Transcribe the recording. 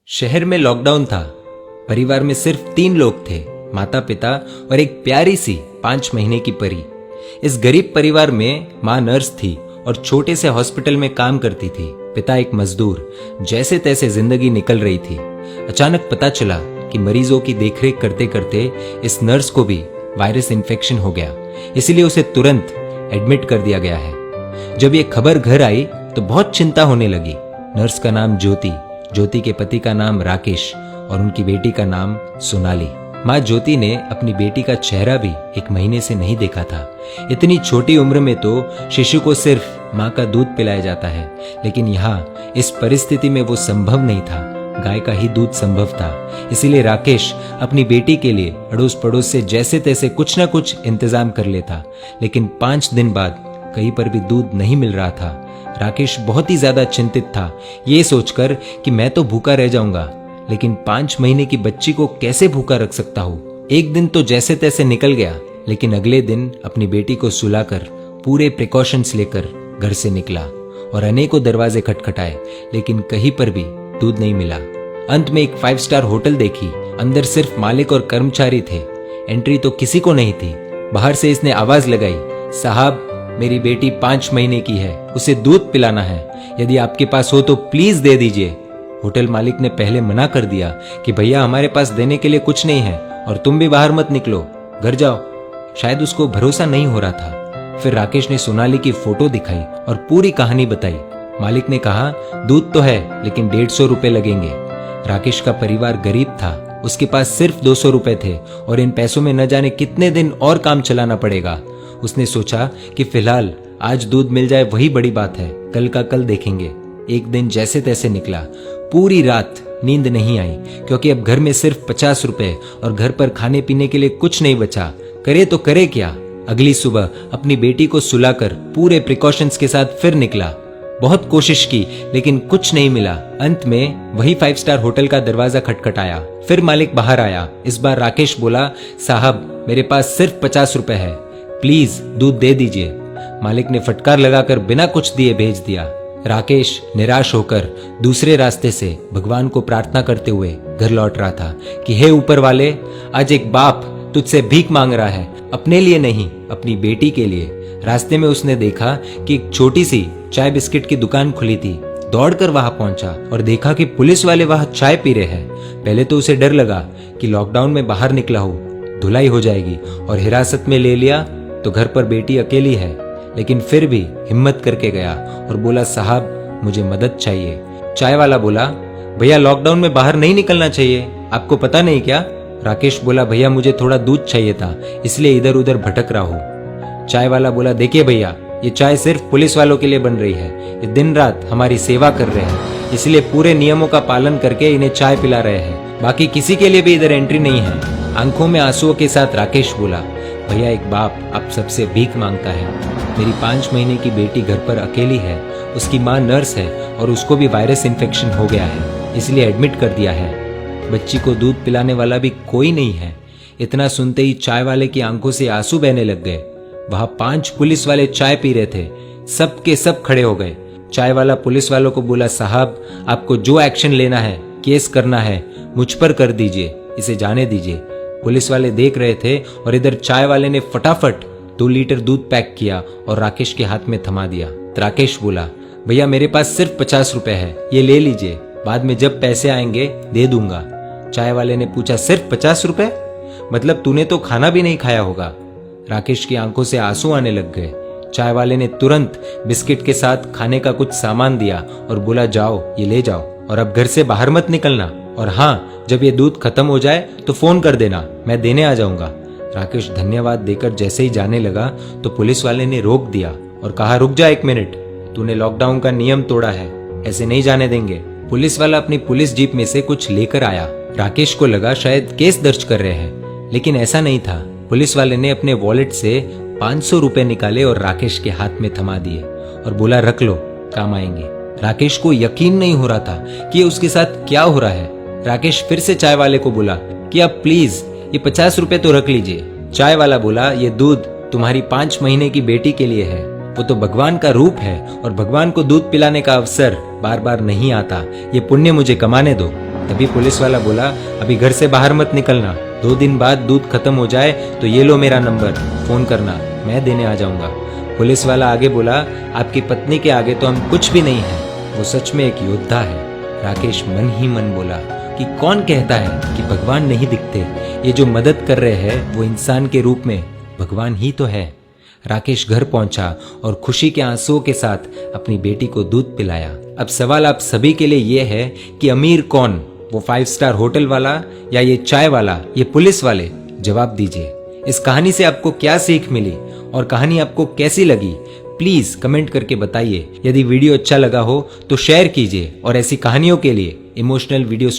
शहर में लॉकडाउन था। परिवार में सिर्फ 3 लोग थे, माता पिता और एक प्यारी सी 5 महीने की परी। इस गरीब परिवार में माँ नर्स थी और छोटे से हॉस्पिटल में काम करती थी। पिता एक मजदूर। जैसे तैसे जिंदगी निकल रही थी। अचानक पता चला कि मरीजों की देखरेख करते करते इस नर्स को भी वायरस इन्फेक्शन हो गया, इसलिए उसे तुरंत एडमिट कर दिया गया है। जब ये खबर घर आई तो बहुत चिंता होने लगी। नर्स का नाम ज्योति, ज्योति के पति का नाम राकेश और उनकी बेटी का नाम सोनाली। माँ ज्योति ने अपनी बेटी का चेहरा भी 1 महीने से नहीं देखा था। इतनी छोटी उम्र में तो शिशु को सिर्फ माँ का दूध पिलाया जाता है, लेकिन यहाँ इस परिस्थिति में वो संभव नहीं था। गाय का ही दूध संभव था। इसीलिए राकेश अपनी बेटी के लिए अड़ोस पड़ोस से जैसे तैसे कुछ ना कुछ इंतजाम कर लेता, लेकिन 5 दिन बाद कहीं पर भी दूध नहीं मिल रहा था। राकेश बहुत ही ज्यादा चिंतित था, ये सोचकर कि मैं तो भूखा रह जाऊंगा, लेकिन 5 महीने की बच्ची को कैसे भूखा रख सकता हूँ। एक दिन तो जैसे तैसे निकल गया, लेकिन अगले दिन अपनी बेटी को सुलाकर पूरे प्रिकॉशंस लेकर घर से निकला और अनेकों दरवाजे खटखटाए, लेकिन कहीं पर भी दूध नहीं मिला। अंत में एक 5 स्टार होटल देखी। अंदर सिर्फ मालिक और कर्मचारी थे। एंट्री तो किसी को नहीं थी। बाहर से इसने आवाज लगाई, साहब मेरी बेटी 5 महीने की है, उसे दूध पिलाना है, यदि आपके पास हो तो प्लीज दे दीजिए। होटल मालिक ने पहले मना कर दिया कि भैया हमारे पास देने के लिए कुछ नहीं है और तुम भी बाहर मत निकलो, घर जाओ। शायद उसको भरोसा नहीं हो रहा था। फिर राकेश ने सोनाली की फोटो दिखाई और पूरी कहानी बताई। मालिक ने कहा दूध तो है, लेकिन 150 रुपए लगेंगे। राकेश का परिवार गरीब था, उसके पास सिर्फ 200 रुपए थे और इन पैसों में न जाने कितने दिन और काम चलाना पड़ेगा। उसने सोचा कि फिलहाल आज दूध मिल जाए वही बड़ी बात है, कल का कल देखेंगे। एक दिन जैसे तैसे निकला। पूरी रात नींद नहीं आई, क्योंकि अब घर में सिर्फ 50 रुपए और घर पर खाने पीने के लिए कुछ नहीं बचा। करे तो करे क्या। अगली सुबह अपनी बेटी को सुलाकर पूरे प्रिकॉशंस के साथ फिर निकला। बहुत कोशिश की, लेकिन कुछ नहीं मिला। अंत में वही 5 स्टार होटल का दरवाजा खटखटाया। फिर मालिक बाहर आया। इस बार राकेश बोला, साहब मेरे पास सिर्फ 50 रुपए है, प्लीज दूध दे दीजिए। मालिक ने फटकार लगाकर बिना कुछ दिए भेज दिया। राकेश निराश होकर दूसरे रास्ते से भगवान को प्रार्थना करते हुए घर लौट रहा था कि हे ऊपर वाले, आज एक बाप तुझसे भीख मांग रहा है, अपने लिए नहीं अपनी बेटी के लिए। रास्ते में उसने देखा कि एक छोटी सी चाय बिस्किट की दुकान खुली थी। दौड़कर वहां पहुंचा और देखा कि पुलिस वाले वहां चाय पी रहे हैं। पहले तो उसे डर लगा कि लॉकडाउन में बाहर निकला हो, धुलाई हो जाएगी और हिरासत में ले लिया तो घर पर बेटी अकेली है, लेकिन फिर भी हिम्मत करके गया और बोला, साहब मुझे मदद चाहिए। चाय वाला बोला, भैया लॉकडाउन में बाहर नहीं निकलना चाहिए, आपको पता नहीं क्या। राकेश बोला, भैया मुझे थोड़ा दूध चाहिए था, इसलिए इधर उधर भटक रहा हूँ। चाय वाला बोला, देखिए भैया, ये चाय सिर्फ पुलिस वालों के लिए बन रही है, ये दिन रात हमारी सेवा कर रहे हैं, इसलिए पूरे नियमों का पालन करके इन्हें चाय पिला रहे हैं, बाकी किसी के लिए भी इधर एंट्री नहीं है। आंखों में आंसुओं के साथ राकेश बोला, भैया एक बाप आप सबसे भीख मांगता है। मेरी 5 महीने की बेटी घर पर अकेली है, उसकी माँ नर्स है और उसको भी वायरस इन्फेक्शन हो गया है, इसलिए एडमिट कर दिया है। बच्ची को दूध पिलाने वाला भी कोई नहीं है। इतना सुनते ही चाय वाले की आंखों से आंसू बहने लग गए। वहां 5 पुलिस वाले चाय पी रहे थे। सब के सब खड़े हो गए। चाय वाला पुलिस वालों को बोला, साहब आपको जो एक्शन लेना है, केस करना है, मुझ पर कर दीजिए, इसे जाने दीजिए। पुलिस वाले देख रहे थे और इधर चाय वाले ने फटाफट 2 लीटर दूध पैक किया और राकेश के हाथ में थमा दिया। राकेश बोला, भैया मेरे पास सिर्फ 50 रुपए है, ये ले लीजिए, बाद में जब पैसे आएंगे दे दूंगा। चाय वाले ने पूछा, सिर्फ 50 रुपए? मतलब तूने तो खाना भी नहीं खाया होगा। राकेश की आंखों से आंसू आने लग गए। चाय वाले ने तुरंत बिस्किट के साथ खाने का कुछ सामान दिया और बोला, जाओ ये ले जाओ और अब घर से बाहर मत निकलना, और हाँ जब ये दूध खत्म हो जाए तो फोन कर देना, मैं देने आ जाऊंगा। राकेश धन्यवाद देकर जैसे ही जाने लगा तो पुलिस वाले ने रोक दिया और कहा, रुक जा 1 मिनट, तूने लॉकडाउन का नियम तोड़ा है, ऐसे नहीं जाने देंगे। पुलिस वाला अपनी पुलिस जीप में से कुछ लेकर आया। राकेश को लगा शायद केस दर्ज कर रहे हैं, लेकिन ऐसा नहीं था। पुलिस वाले ने अपने वॉलेट से 500 रुपए निकाले और राकेश के हाथ में थमा दिए और बोला, रख लो, काम आएंगे। राकेश को यकीन नहीं हो रहा था कि उसके साथ क्या हो रहा है। राकेश फिर से चाय वाले को बोला कि आप प्लीज ये 50 रुपए तो रख लीजिए। चाय वाला बोला, ये दूध तुम्हारी 5 महीने की बेटी के लिए है, वो तो भगवान का रूप है और भगवान को दूध पिलाने का अवसर बार बार नहीं आता, ये पुण्य मुझे कमाने दो। तभी पुलिस वाला बोला, अभी घर से बाहर मत निकलना, 2 दिन बाद दूध खत्म हो जाए तो ये लो मेरा नंबर, फोन करना, मैं देने आ जाऊंगा। पुलिस वाला आगे बोला, आपकी पत्नी के आगे तो हम कुछ भी नहीं है, वो सच में एक योद्धा है। राकेश मन ही मन बोला कि कौन कहता है कि भगवान नहीं दिखते, ये जो मदद कर रहे हैं वो इंसान के रूप में भगवान ही तो है। राकेश घर पहुंचा और खुशी के आंसुओं के साथ अपनी बेटी को दूध पिलाया। अब सवाल आप सभी के लिए ये है कि अमीर कौन, वो 5 स्टार होटल वाला या ये चाय वाला, ये पुलिस वाले? जवाब दीजिए। इस कहानी से आपको क्या सीख मिली और कहानी आपको कैसी लगी, प्लीज कमेंट करके बताइए। यदि वीडियो अच्छा लगा हो तो शेयर कीजिए और ऐसी कहानियों के लिए इमोशनल वीडियो